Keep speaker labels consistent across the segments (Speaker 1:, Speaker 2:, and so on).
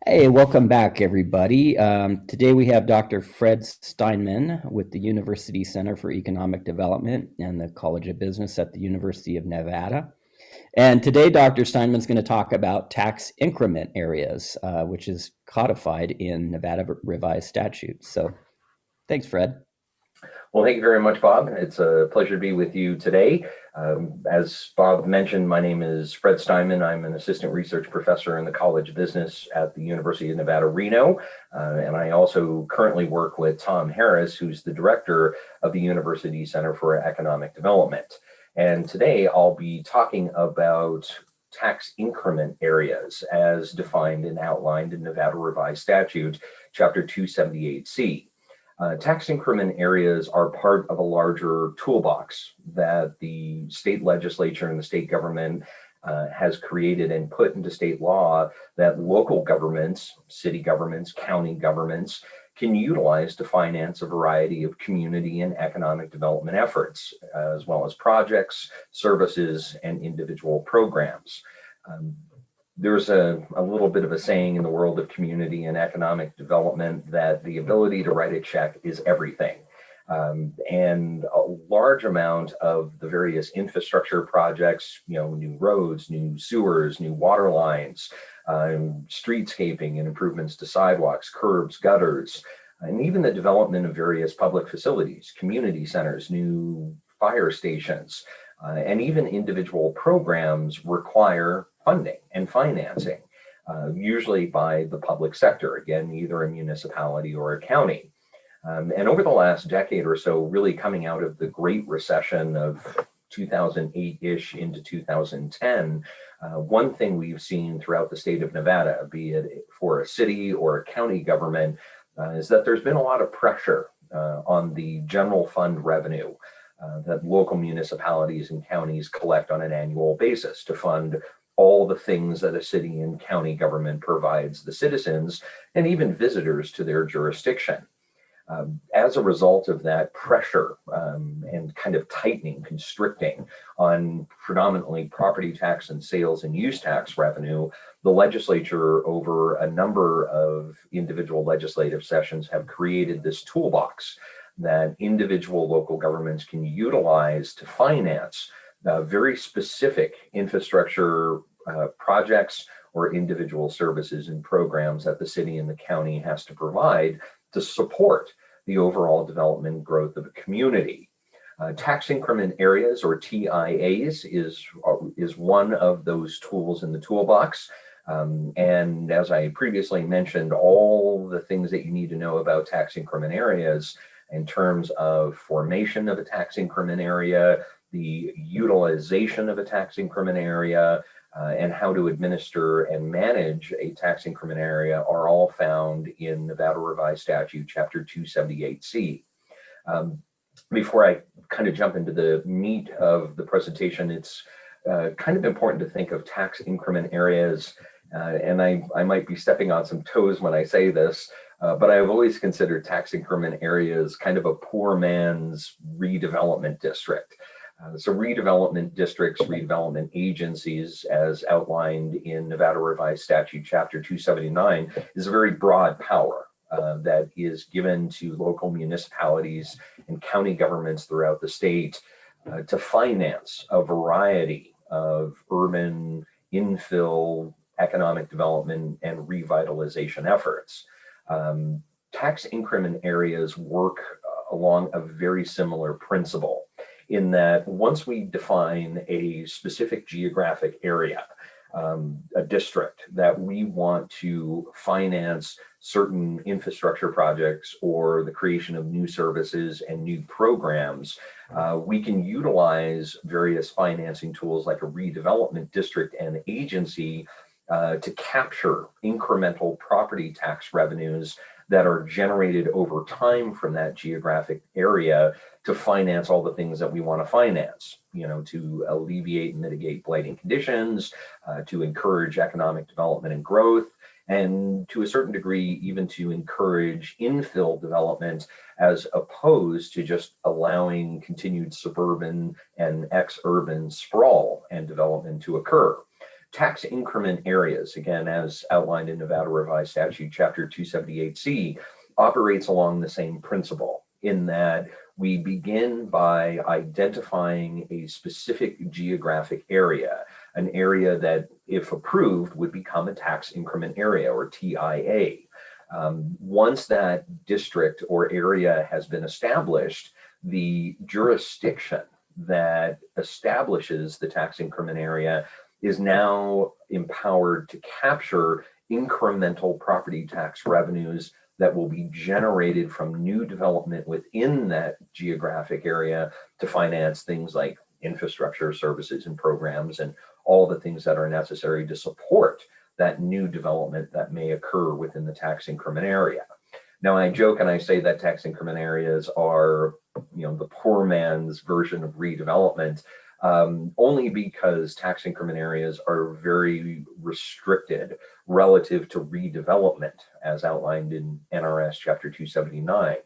Speaker 1: Hey, welcome back, everybody. Today we have Dr. Fred Steinmann with the University Center for Economic Development and the College of Business at the University of Nevada. And today, Dr. Steinmann's going to talk about tax increment areas, which is codified in Nevada revised statutes. So thanks, Fred.
Speaker 2: Well, thank you very much, Bob. It's a pleasure to be with you today. As Bob mentioned, my name is Fred Steinmann. I'm an assistant research professor in the College of Business at the University of Nevada, Reno. And I also currently work with Tom Harris, who's the director of the University Center for Economic Development. And today I'll be talking about tax increment areas as defined and outlined in Nevada Revised Statute, Chapter 278C. Tax increment areas are part of a larger toolbox that the state legislature and the state government has created and put into state law that local governments, city governments, county governments can utilize to finance a variety of community and economic development efforts, as well as projects, services, and individual programs. There's a little bit of a saying in the world of community and economic development that the ability to write a check is everything. And a large amount of the various infrastructure projects, new roads, new sewers, new water lines, streetscaping and improvements to sidewalks, curbs, gutters, and even the development of various public facilities, community centers, new fire stations, and even individual programs require funding and financing, usually by the public sector, again, either a municipality or a county. And over the last decade or so, really coming out of the Great Recession of 2008-ish into 2010, one thing we've seen throughout the state of Nevada, be it for a city or a county government, is that there's been a lot of pressure on the general fund revenue that local municipalities and counties collect on an annual basis to fund all the things that a city and county government provides the citizens and even visitors to their jurisdiction. As a result of that pressure and kind of tightening, constricting on predominantly property tax and sales and use tax revenue, the legislature over a number of individual legislative sessions have created this toolbox that individual local governments can utilize to finance very specific infrastructure projects or individual services and programs that the city and the county has to provide to support the overall development and growth of a community. Tax increment areas, or TIAs, is one of those tools in the toolbox. And as I previously mentioned, all the things that you need to know about tax increment areas in terms of formation of a tax increment area, the utilization of a tax increment area, and how to administer and manage a tax increment area are all found in Nevada Revised Statute, Chapter 278C. Before I kind of jump into the meat of the presentation, it's kind of important to think of tax increment areas, and I might be stepping on some toes when I say this, but I've always considered tax increment areas kind of a poor man's redevelopment district. So redevelopment districts, redevelopment agencies, as outlined in Nevada Revised Statute, Chapter 279, is a very broad power that is given to local municipalities and county governments throughout the state to finance a variety of urban infill, economic development, and revitalization efforts. Tax increment areas work along a very similar principle, in that once we define a specific geographic area, a district that we want to finance certain infrastructure projects or the creation of new services and new programs, we can utilize various financing tools like a redevelopment district and agency to capture incremental property tax revenues that are generated over time from that geographic area to finance all the things that we want to finance, to alleviate and mitigate blighting conditions, to encourage economic development and growth, and to a certain degree, even to encourage infill development as opposed to just allowing continued suburban and ex-urban sprawl and development to occur. tax increment areas, again, as outlined in Nevada Revised Statute, Chapter 278C, operates along the same principle in that we begin by identifying a specific geographic area, an area that, if approved, would become a tax increment area, or TIA. Once that district or area has been established, the jurisdiction that establishes the tax increment area is now empowered to capture incremental property tax revenues that will be generated from new development within that geographic area to finance things like infrastructure, services, and programs, and all the things that are necessary to support that new development that may occur within the tax increment area. Now, I joke and I say that tax increment areas are, the poor man's version of redevelopment, only because tax increment areas are very restricted relative to redevelopment, as outlined in NRS Chapter 279.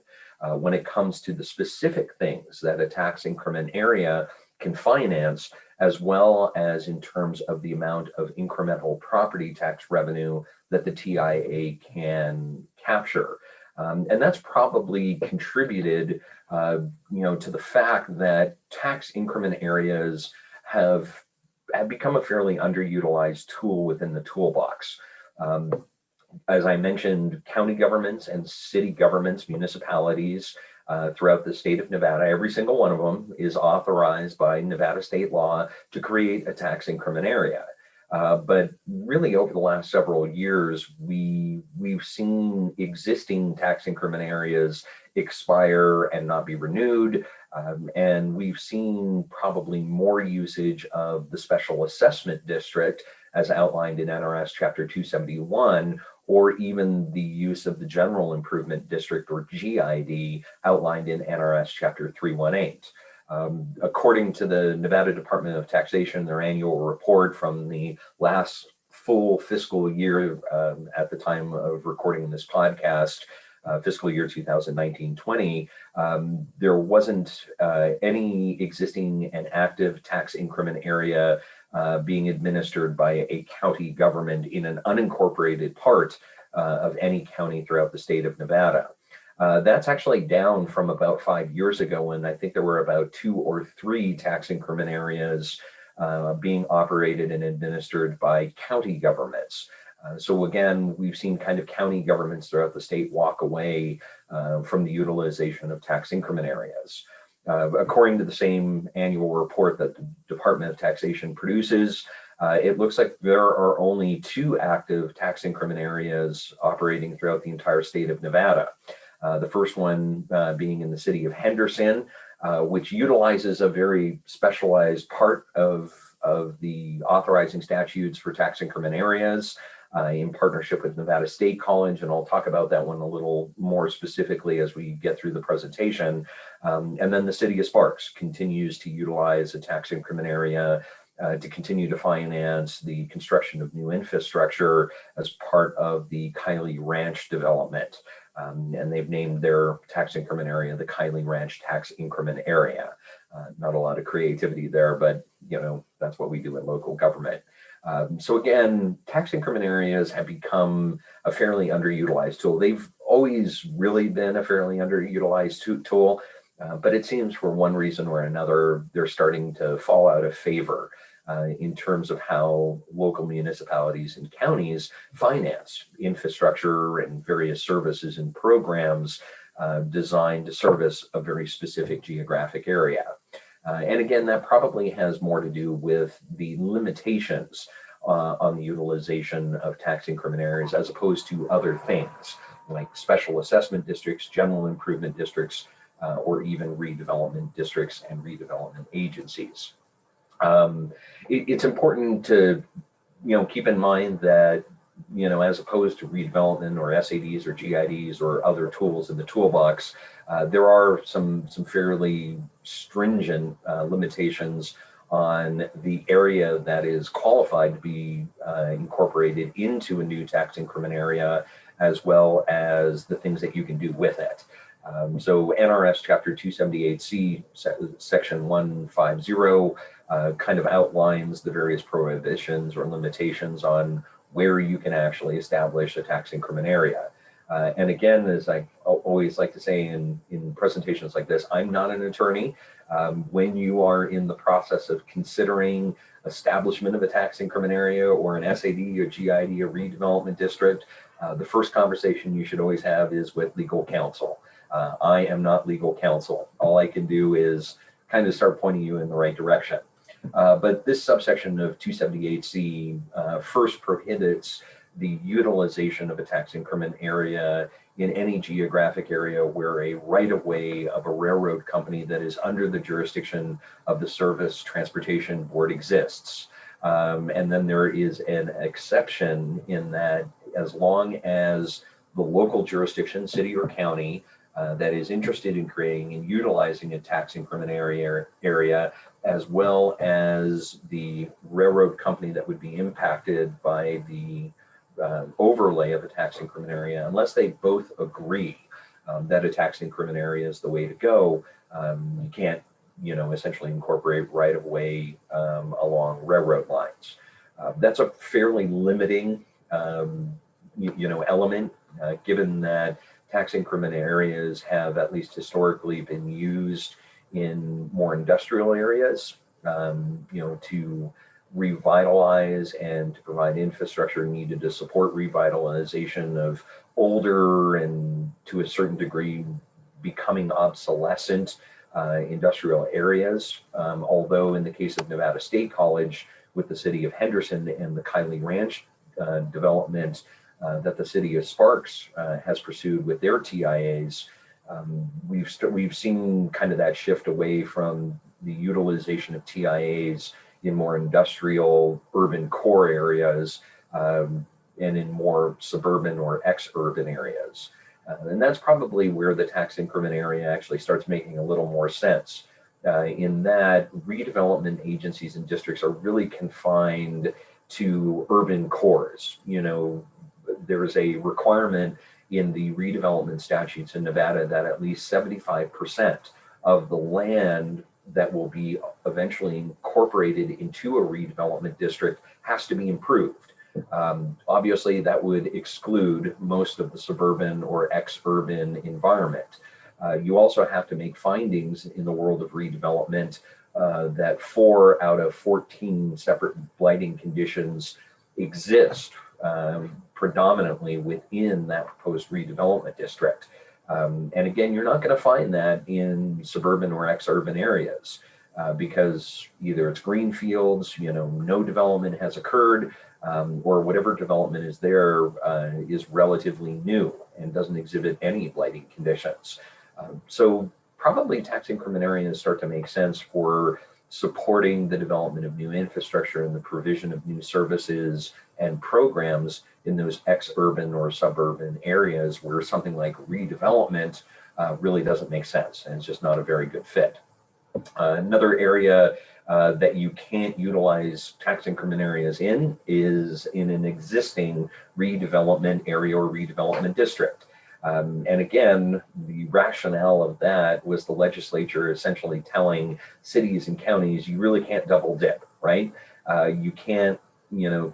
Speaker 2: When it comes to the specific things that a tax increment area can finance, as well as in terms of the amount of incremental property tax revenue that the TIA can capture. And that's probably contributed, to the fact that tax increment areas have become a fairly underutilized tool within the toolbox. As I mentioned, county governments and city governments, municipalities throughout the state of Nevada, every single one of them is authorized by Nevada state law to create a tax increment area. But really, over the last several years, we've seen existing tax increment areas expire and not be renewed. And we've seen probably more usage of the special assessment district, as outlined in NRS Chapter 271, or even the use of the general improvement district, or GID, outlined in NRS Chapter 318. According to the Nevada Department of Taxation, their annual report from the last full fiscal year at the time of recording this podcast, fiscal year 2019-20, there wasn't any existing and active tax increment area being administered by a county government in an unincorporated part of any county throughout the state of Nevada. That's actually down from about 5 years ago, when I think there were about 2 or 3 tax increment areas being operated and administered by county governments. So again, we've seen kind of county governments throughout the state walk away from the utilization of tax increment areas. According to the same annual report that the Department of Taxation produces, it looks like there are only 2 active tax increment areas operating throughout the entire state of Nevada. The first one being in the city of Henderson, which utilizes a very specialized part of the authorizing statutes for tax increment areas in partnership with Nevada State College. And I'll talk about that one a little more specifically as we get through the presentation. And then the city of Sparks continues to utilize a tax increment area to continue to finance the construction of new infrastructure as part of the Kiley Ranch development. And they've named their tax increment area the Kiley Ranch Tax Increment Area. Not a lot of creativity there, but that's what we do in local government. So again, tax increment areas have become a fairly underutilized tool. They've always really been a fairly underutilized tool, but it seems for one reason or another, they're starting to fall out of favor in terms of how local municipalities and counties finance infrastructure and various services and programs designed to service a very specific geographic area. And again, that probably has more to do with the limitations on the utilization of tax increment areas, as opposed to other things like special assessment districts, general improvement districts, or even redevelopment districts and redevelopment agencies. It's important to keep in mind that as opposed to redevelopment or SADs or GIDs or other tools in the toolbox, there are some fairly stringent limitations on the area that is qualified to be incorporated into a new tax increment area, as well as the things that you can do with it. So NRS Chapter 278C, Section 150, kind of outlines the various prohibitions or limitations on where you can actually establish a tax increment area. And again, as I always like to say in presentations like this, I'm not an attorney. When you are in the process of considering establishment of a tax increment area or an SAD or GID or redevelopment district, the first conversation you should always have is with legal counsel. I am not legal counsel. All I can do is kind of start pointing you in the right direction. But this subsection of 278C first prohibits the utilization of a tax increment area in any geographic area where a right-of-way of a railroad company that is under the jurisdiction of the Surface Transportation Board exists. And then there is an exception in that as long as the local jurisdiction, city or county, that is interested in creating and utilizing a tax increment area, as well as the railroad company that would be impacted by the overlay of a tax increment area, unless they both agree that a tax increment area is the way to go, you can't, essentially incorporate right of way along railroad lines. That's a fairly limiting, element, given that tax increment areas have at least historically been used in more industrial areas, to revitalize and to provide infrastructure needed to support revitalization of older and to a certain degree becoming obsolescent industrial areas. Although in the case of Nevada State College with the city of Henderson and the Kiley Ranch development that the city of Sparks has pursued with their TIAs, we've seen kind of that shift away from the utilization of TIAs in more industrial urban core areas and in more suburban or ex-urban areas. And that's probably where the tax increment area actually starts making a little more sense, in that redevelopment agencies and districts are really confined to urban cores. There is a requirement in the redevelopment statutes in Nevada that at least 75% of the land that will be eventually incorporated into a redevelopment district has to be improved. Obviously, that would exclude most of the suburban or ex-urban environment. You also have to make findings in the world of redevelopment that 4 out of 14 separate blighting conditions exist predominantly within that proposed redevelopment district. And again, you're not going to find that in suburban or ex-urban areas because either it's green fields, no development has occurred, or whatever development is there is relatively new and doesn't exhibit any blighting conditions. So probably tax increment areas start to make sense for supporting the development of new infrastructure and the provision of new services and programs in those ex-urban or suburban areas where something like redevelopment really doesn't make sense and it's just not a very good fit. Another area that you can't utilize tax increment areas in is in an existing redevelopment area or redevelopment district. And again, the rationale of that was the legislature essentially telling cities and counties, you really can't double dip, right? You can't,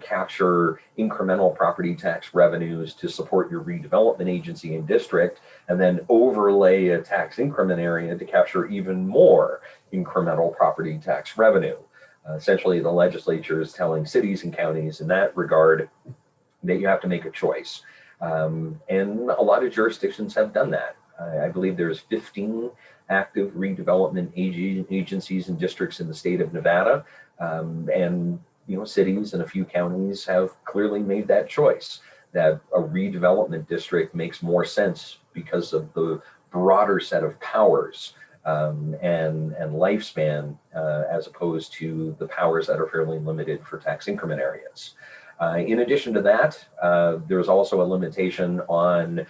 Speaker 2: capture incremental property tax revenues to support your redevelopment agency and district, and then overlay a tax increment area to capture even more incremental property tax revenue. Essentially, the legislature is telling cities and counties in that regard that you have to make a choice. And a lot of jurisdictions have done that. I believe there's 15 active redevelopment agencies and districts in the state of Nevada. And cities and a few counties have clearly made that choice, that a redevelopment district makes more sense because of the broader set of powers and lifespan as opposed to the powers that are fairly limited for tax increment areas. In addition to that, there's also a limitation on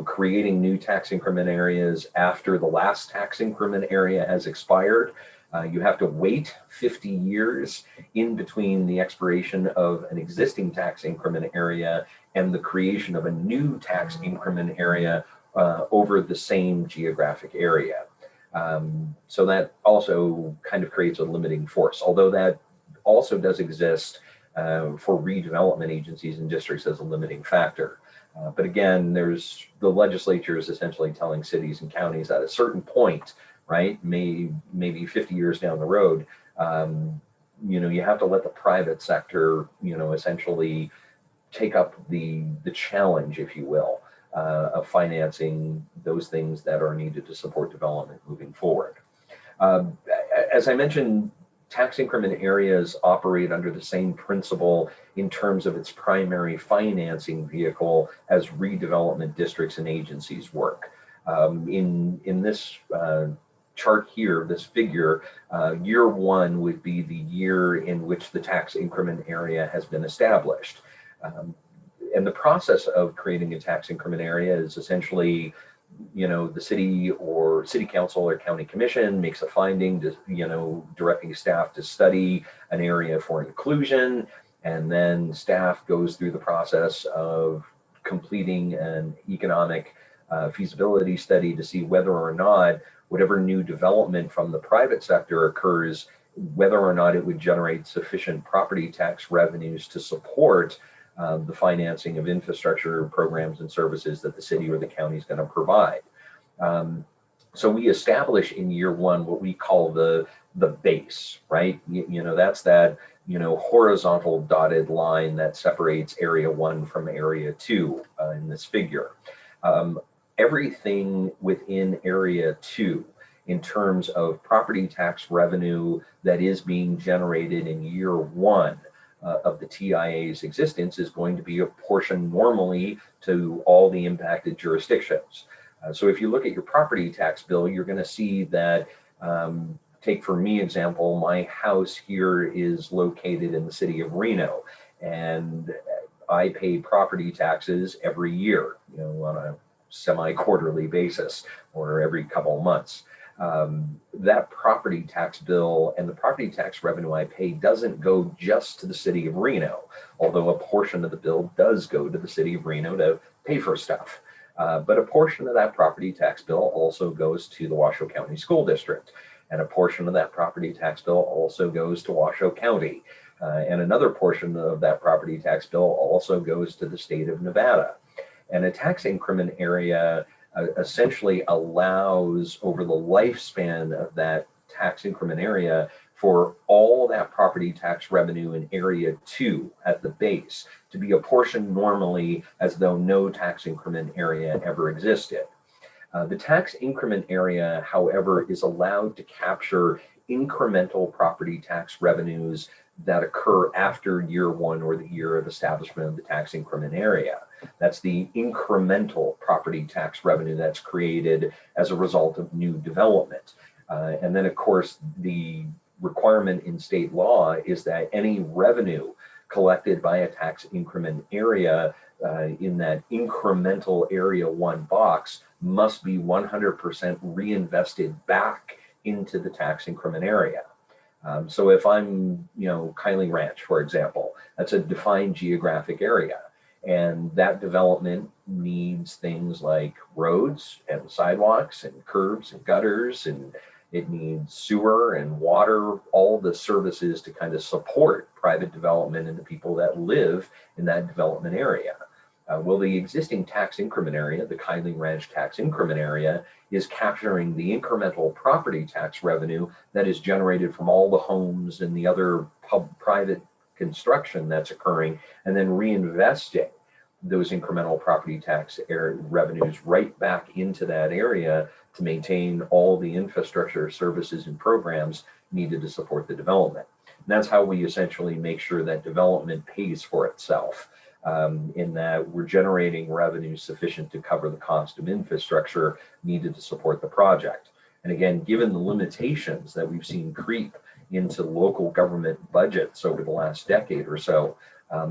Speaker 2: creating new tax increment areas after the last tax increment area has expired. You have to wait 50 years in between the expiration of an existing tax increment area and the creation of a new tax increment area, over the same geographic area. So that also kind of creates a limiting force, although that also does exist for redevelopment agencies and districts as a limiting factor. But again, there's the legislature is essentially telling cities and counties at a certain point, right, maybe 50 years down the road, you have to let the private sector, essentially take up the challenge, if you will, of financing those things that are needed to support development moving forward. As I mentioned, tax increment areas operate under the same principle in terms of its primary financing vehicle as redevelopment districts and agencies work. In this chart here, this figure, year one would be the year in which the tax increment area has been established. And the process of creating a tax increment area is essentially, the city or city council or county commission makes a finding, directing staff to study an area for inclusion, and then staff goes through the process of completing an economic feasibility study to see whether or not whatever new development from the private sector occurs, whether or not it would generate sufficient property tax revenues to support the financing of infrastructure programs and services that the city or the county is going to provide. So we establish in year one what we call the base, right? That's that horizontal dotted line that separates area one from area two in this figure. Everything within area two in terms of property tax revenue that is being generated in year one of the TIA's existence is going to be apportioned normally to all the impacted jurisdictions. So if you look at your property tax bill, you're going to see that, take for me example, my house here is located in the city of Reno, and I pay property taxes every year, on a semi-quarterly basis or every couple of months. That property tax bill and the property tax revenue I pay doesn't go just to the city of Reno, although a portion of the bill does go to the city of Reno to pay for stuff. But a portion of that property tax bill also goes to the Washoe County School District, and a portion of that property tax bill also goes to Washoe County, and another portion of that property tax bill also goes to the state of Nevada. And a tax increment area essentially allows, over the lifespan of that tax increment area, for all that property tax revenue in area two at the base to be apportioned normally as though no tax increment area ever existed. The tax increment area, however, is allowed to capture incremental property tax revenues that occur after year one or the year of establishment of the tax increment area. That's the incremental property tax revenue that's created as a result of new development. And then, of course, the requirement in state law is that any revenue collected by a tax increment area in that incremental area one box must be 100% reinvested back into the tax increment area. So if I'm, Kylie Ranch, for example, that's a defined geographic area, and that development needs things like roads and sidewalks and curbs and gutters, and it needs sewer and water, all the services to kind of support private development and the people that live in that development area. Well, the existing tax increment area, the Kylie Ranch tax increment area, is capturing the incremental property tax revenue that is generated from all the homes and the other private construction that's occurring, and then reinvesting those incremental property tax revenues right back into that area to maintain all the infrastructure, services, and programs needed to support the development. And that's how we essentially make sure that development pays for itself. In that we're generating revenue sufficient to cover the cost of infrastructure needed to support the project. And again, given the limitations that we've seen creep into local government budgets over the last decade or so,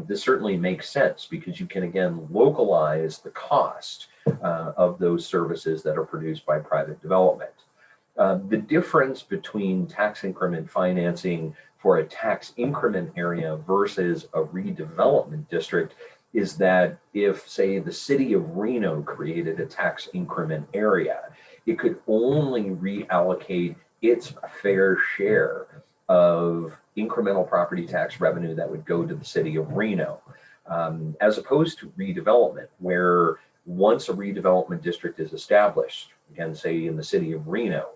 Speaker 2: this certainly makes sense, because you can again localize the cost of those services that are produced by private development. The difference between tax increment financing for a tax increment area versus a redevelopment district is that if, say, the city of Reno created a tax increment area, it could only reallocate its fair share of incremental property tax revenue that would go to the city of Reno, as opposed to redevelopment, where once a redevelopment district is established, again, say in the city of Reno,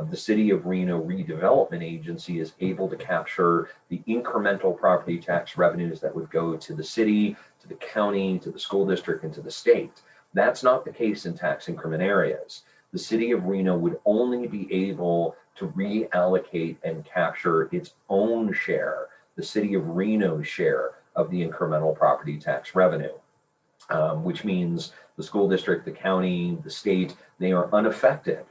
Speaker 2: the City of Reno Redevelopment Agency is able to capture the incremental property tax revenues that would go to the city, to the county, to the school district, and to the state. That's not the case in tax increment areas. The City of Reno would only be able to reallocate and capture its own share, the City of Reno's share of the incremental property tax revenue, which means the school district, the county, the state, they are unaffected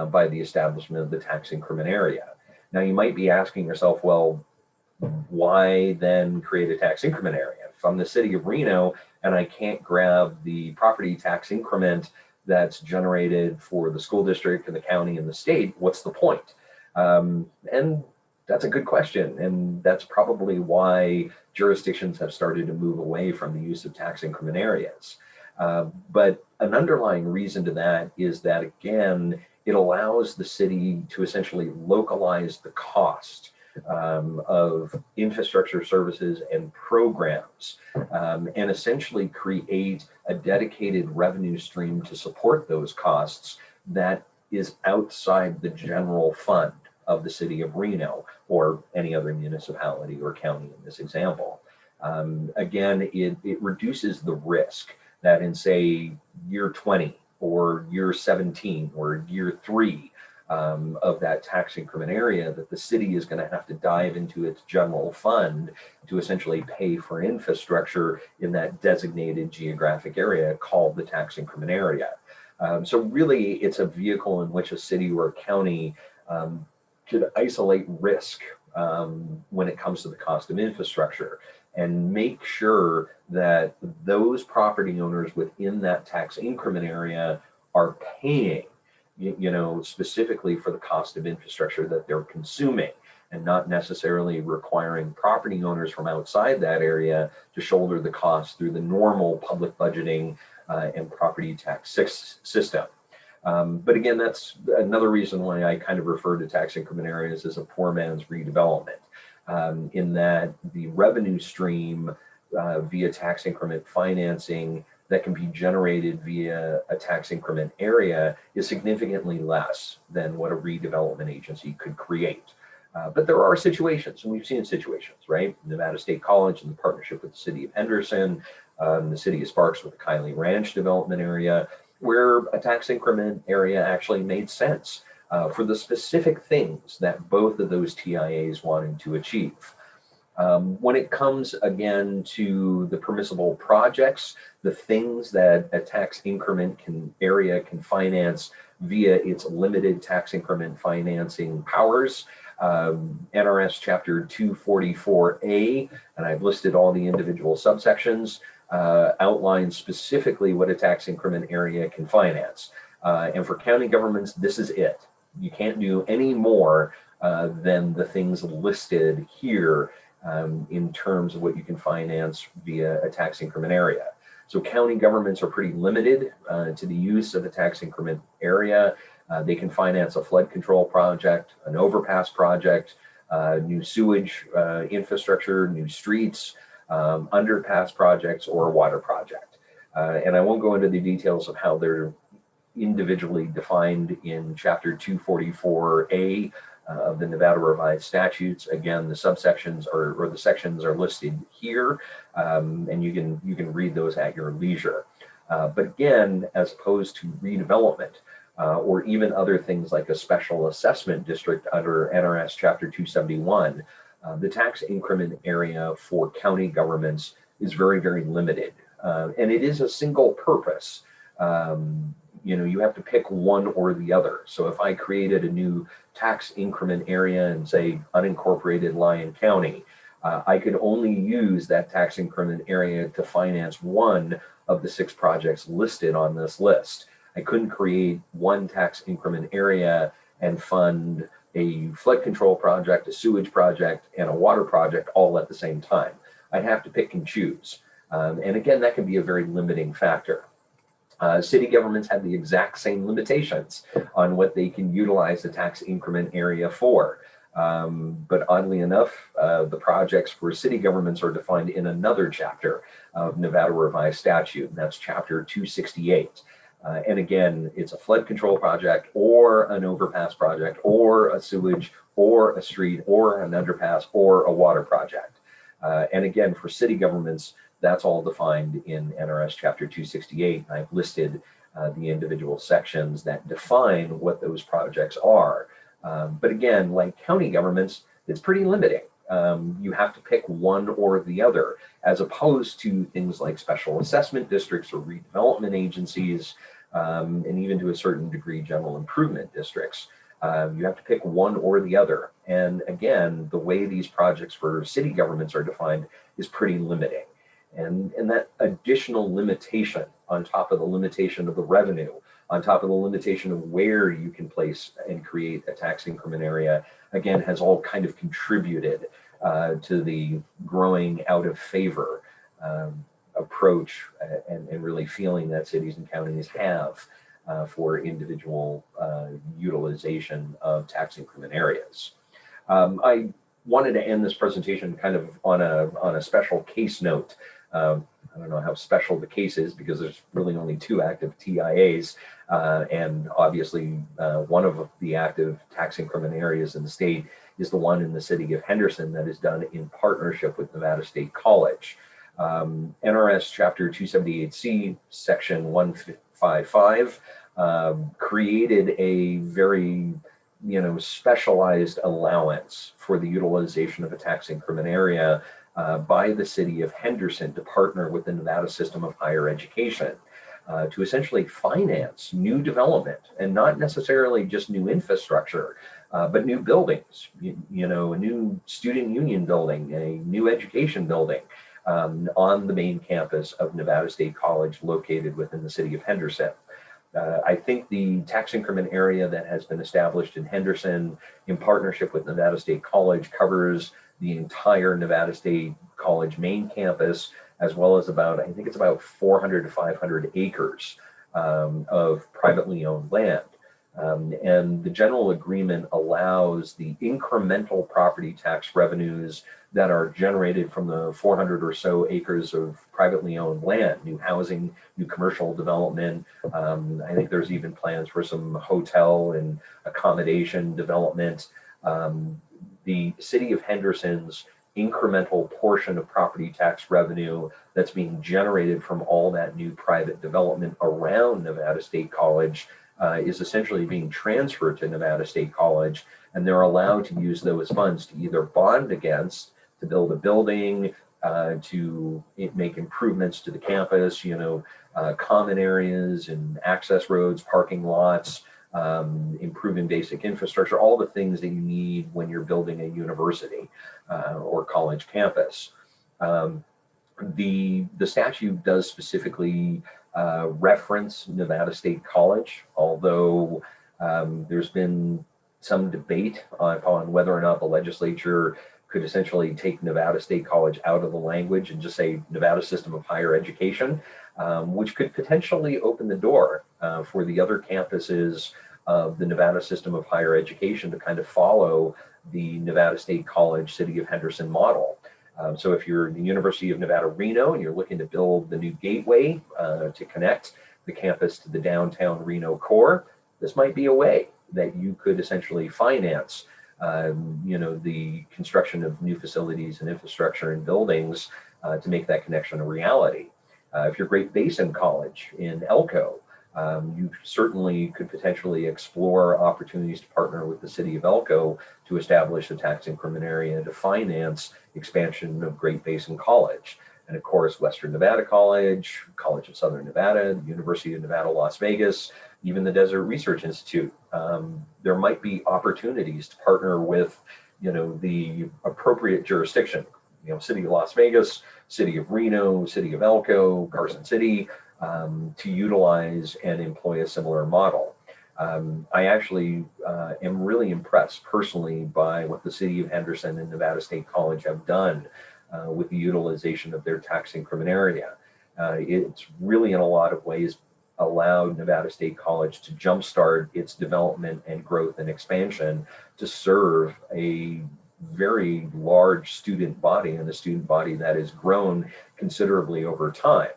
Speaker 2: by the establishment of the tax increment area. Now, you might be asking yourself, well, why then create a tax increment area? If I'm the city of Reno and I can't grab the property tax increment that's generated for the school district and the county and the state, what's the point? And that's a good question. And that's probably why jurisdictions have started to move away from the use of tax increment areas. But an underlying reason to that is that, again, it allows the city to essentially localize the cost of infrastructure services and programs, and essentially create a dedicated revenue stream to support those costs that is outside the general fund of the city of Reno or any other municipality or county in this example. Again, it reduces the risk that in, say, year 20 or year 17 or year 3 of that tax increment area, that the city is going to have to dive into its general fund to essentially pay for infrastructure in that designated geographic area called the tax increment area. So really, it's a vehicle in which a city or a county could isolate risk when it comes to the cost of infrastructure and make sure that those property owners within that tax increment area are paying, specifically for the cost of infrastructure that they're consuming, and not necessarily requiring property owners from outside that area to shoulder the cost through the normal public budgeting and property tax system. But again, that's another reason why I kind of refer to tax increment areas as a poor man's redevelopment, in that the revenue stream via tax increment financing that can be generated via a tax increment area is significantly less than what a redevelopment agency could create. But there are situations, and we've seen situations, right? Nevada State College in the partnership with the city of Henderson, the city of Sparks with the Kiley Ranch development area, where a tax increment area actually made sense for the specific things that both of those TIAs wanted to achieve. When it comes again to the permissible projects, the things that a tax increment area can finance via its limited tax increment financing powers, NRS chapter 244A, and I've listed all the individual subsections, outlines specifically what a tax increment area can finance. And for county governments, this is it. You can't do any more than the things listed here in terms of what you can finance via a tax increment area. So county governments are pretty limited to the use of a tax increment area. They can finance a flood control project, an overpass project, new sewage infrastructure, new streets, underpass projects, or a water project. And I won't go into the details of how they're individually defined in Chapter 244A of the Nevada Revised Statutes. Again, the subsections or the sections are listed here, and you can read those at your leisure. But again, as opposed to redevelopment, or even other things like a special assessment district under NRS Chapter 271, the tax increment area for county governments is very, very limited. And it is a single purpose. You have to pick one or the other. So if I created a new tax increment area in, say, unincorporated Lyon County, I could only use that tax increment area to finance one of the 6 projects listed on this list. I couldn't create one tax increment area and fund a flood control project, a sewage project, and a water project all at the same time. I'd have to pick and choose. And again, that can be a very limiting factor. City governments have the exact same limitations on what they can utilize the tax increment area for. But oddly enough, the projects for city governments are defined in another chapter of Nevada Revised Statute, and that's Chapter 268. And again, it's a flood control project or an overpass project or a sewage or a street or an underpass or a water project. And again, for city governments, that's all defined in NRS Chapter 268. I've listed the individual sections that define what those projects are. But again, like county governments, it's pretty limiting. You have to pick one or the other, as opposed to things like special assessment districts or redevelopment agencies, and even to a certain degree, general improvement districts. You have to pick one or the other. And again, the way these projects for city governments are defined is pretty limiting. And that additional limitation on top of the limitation of the revenue, on top of the limitation of where you can place and create a tax increment area, again, has all kind of contributed to the growing out of favor approach and really feeling that cities and counties have for individual utilization of tax increment areas. I wanted to end this presentation kind of on a special case note. I don't know how special the case is because there's really only 2 active TIAs, and obviously one of the active tax increment areas in the state is the one in the city of Henderson that is done in partnership with Nevada State College. NRS Chapter 278C, Section 155, created a very specialized allowance for the utilization of a tax increment area by the city of Henderson to partner with the Nevada system of higher education to essentially finance new development, and not necessarily just new infrastructure, but new buildings, a new student union building, a new education building on the main campus of Nevada State College located within the city of Henderson. I think the tax increment area that has been established in Henderson in partnership with Nevada State College covers the entire Nevada State College main campus, as well as I think it's about 400 to 500 acres of privately owned land. And the general agreement allows the incremental property tax revenues that are generated from the 400 or so acres of privately owned land, new housing, new commercial development. I think there's even plans for some hotel and accommodation development. The city of Henderson's incremental portion of property tax revenue that's being generated from all that new private development around Nevada State College is essentially being transferred to Nevada State College, and they're allowed to use those funds to either bond against, to build a building, to make improvements to the campus, common areas and access roads, parking lots, improving basic infrastructure, all the things that you need when you're building a university or college campus. The statute does specifically reference Nevada State College, although there's been some debate on whether or not the legislature could essentially take Nevada State College out of the language and just say Nevada System of Higher Education, which could potentially open the door for the other campuses of the Nevada System of Higher Education to kind of follow the Nevada State College City of Henderson model. So if you're the University of Nevada, Reno, and you're looking to build the new gateway to connect the campus to the downtown Reno core, this might be a way that you could essentially finance the construction of new facilities and infrastructure and buildings to make that connection a reality. If you're Great Basin College in Elko, you certainly could potentially explore opportunities to partner with the city of Elko to establish a tax increment area to finance expansion of Great Basin College. And of course, Western Nevada College, College of Southern Nevada, University of Nevada, Las Vegas, even the Desert Research Institute. There might be opportunities to partner with, the appropriate jurisdiction, City of Las Vegas, City of Reno, City of Elko, Carson City, to utilize and employ a similar model. I actually am really impressed personally by what the City of Henderson and Nevada State College have done with the utilization of their tax increment area. It's really in a lot of ways allowed Nevada State College to jumpstart its development and growth and expansion to serve a very large student body, and a student body that has grown considerably over time.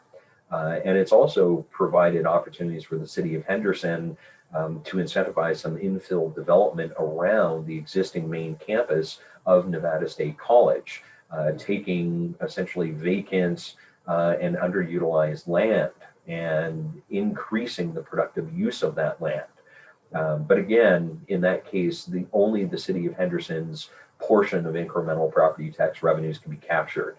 Speaker 2: And it's also provided opportunities for the city of Henderson to incentivize some infill development around the existing main campus of Nevada State College, taking essentially vacant and underutilized land and increasing the productive use of that land. But again, in that case, only the city of Henderson's portion of incremental property tax revenues can be captured.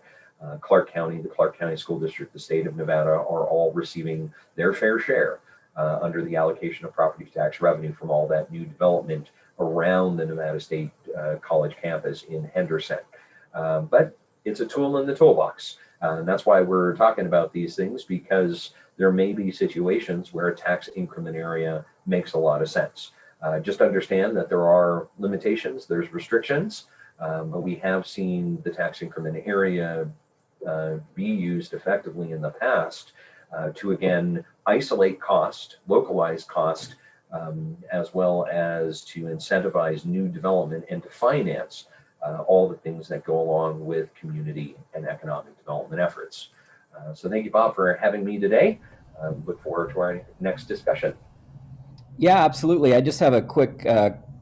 Speaker 2: Clark County, the Clark County School District, the state of Nevada are all receiving their fair share under the allocation of property tax revenue from all that new development around the Nevada State College campus in Henderson. But it's a tool in the toolbox. And that's why we're talking about these things, because there may be situations where a tax increment area makes a lot of sense. Just understand that there are limitations, there's restrictions, but we have seen the tax increment area be used effectively in the past to, again, isolate cost, localize cost, as well as to incentivize new development and to finance all the things that go along with community and economic development efforts. So thank you, Bob, for having me today. Look forward to our next discussion.
Speaker 1: Yeah, absolutely. I just have a quick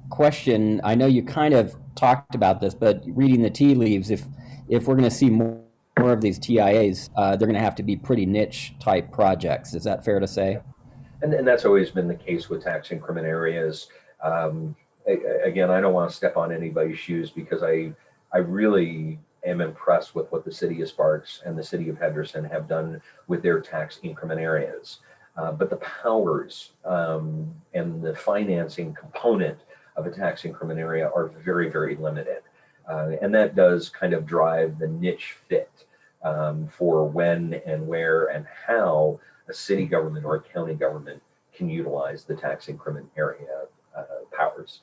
Speaker 1: question. I know you kind of talked about this, but reading the tea leaves, if we're going to see more of these TIAs, they're going to have to be pretty niche type projects. Is that fair to say?
Speaker 2: And that's always been the case with tax increment areas. Again, I don't want to step on anybody's shoes, because I really am impressed with what the city of Sparks and the city of Henderson have done with their tax increment areas. But the powers and the financing component of a tax increment area are very, very limited. And that does kind of drive the niche fit for when and where and how a city government or a county government can utilize the tax increment area powers.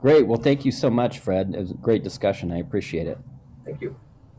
Speaker 1: Great. Well, thank you so much, Fred. It was a great discussion. I appreciate it.
Speaker 2: Thank you.